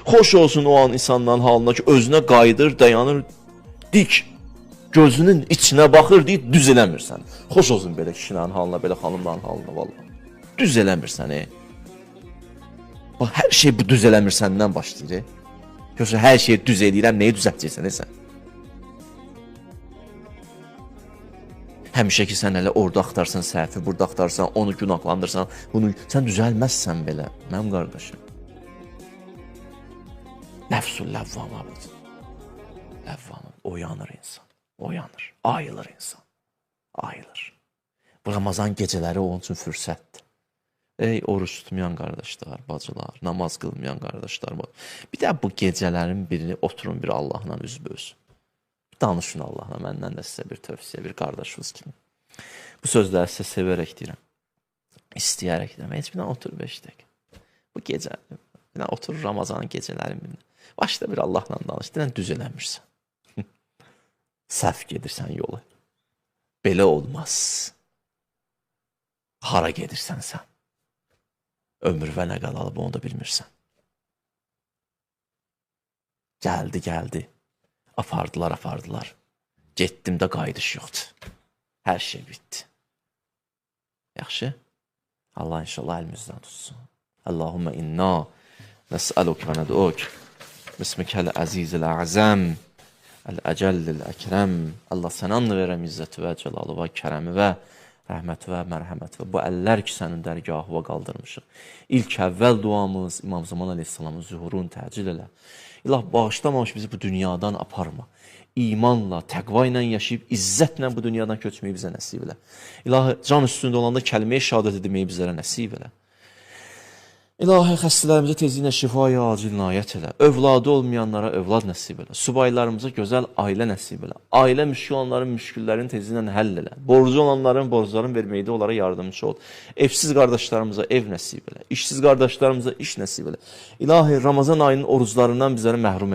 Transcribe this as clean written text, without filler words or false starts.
Xoş olsun o an insanların halına ki, özünə qayıdır, dayanır, dik, gözünün içinə baxır deyir, düz eləmirsən. Xoş olsun belə kişilərin halına, belə xanımların halına, vallahi. Düz eləmirsən, Bax, hər şey bu düz eləmirsəndən başlayır, Yoxsa hər şeyi düz eləyirəm, neyi düzəltəcəksən, sən? Həmişə ki, sən elə orada axtarsan səhvi, burada axtarsan, onu günahlandırsan, bunu sən düzəlməzsən belə, mənim qardaşım. Nəfsul ləvvamə budur. Ləvvamə, oyanır insan, oyanır, ayılır insan, ayılır. Bu Ramazan gecələri onun üçün fürsətdir. Ey oruç tutmayan qardaşlar, bacılar, namaz qılmayan qardaşlar. Bir də bu gecələrin birini oturun bir Allahla üzbəüz. Danışın Allahla, məndən də sizə bir tövsiyə, bir qardaşınız kimi. Bu sözləri sizə sevərək deyirəm, istəyərək deyirəm. Heç bir otur 5 dəqiqə. Bu gecə, otur Ramazanın gecələrin birini. Başda bir Allahla danış, deyirəm, düz eləmirsən. Səhv gedirsən yolu. Belə olmaz. Hara gedirsən sən? Ömür və nə qalalıb, onu da bilmirsən. Gəldi. Apardılar. Getdim də qayıdış yoxdur. Hər şey bitdi. Yaxşı? Allah inşallah əlimizdən tutsun. Allahümmə inna nəsəluk və nəduk bismikəl əzizil əzəm əl-əcəllil əkrəm. Allah sənə anlı verəm izzəti və cəlalı və kərəmi və rəhməti və mərhəməti və bu əllər ki, sənin dərgahıva qaldırmışıq. İlk əvvəl duamız İmam Zaman Aleyhisselamın zühurunu təcil elə. İlah bağışlamamış bizi bu dünyadan aparma. İmanla, təqva ilə yaşayıb, izzətlə bu dünyadan köçməyi bizə nəsib elə. İlahi, can üstündə olanda kəlmə-i şəhadət edilməyi bizlərə nəsib elə. İlahi, xəstələrimizə tezliklə şifaya acil inayət elə. Övladı olmayanlara övlad nəsib elə. Subaylarımıza gözəl ailə nəsib elə. Ailə müşkül olanların müşküllərini tezliklə həll elə. Borcu olanların borclarını verməkdə onlara yardımcı ol. Evsiz qardaşlarımıza ev nəsib elə. İşsiz qardaşlarımıza iş nəsib elə. İlahi, Ramazan ayının oruclarından bizləri məhrum elə.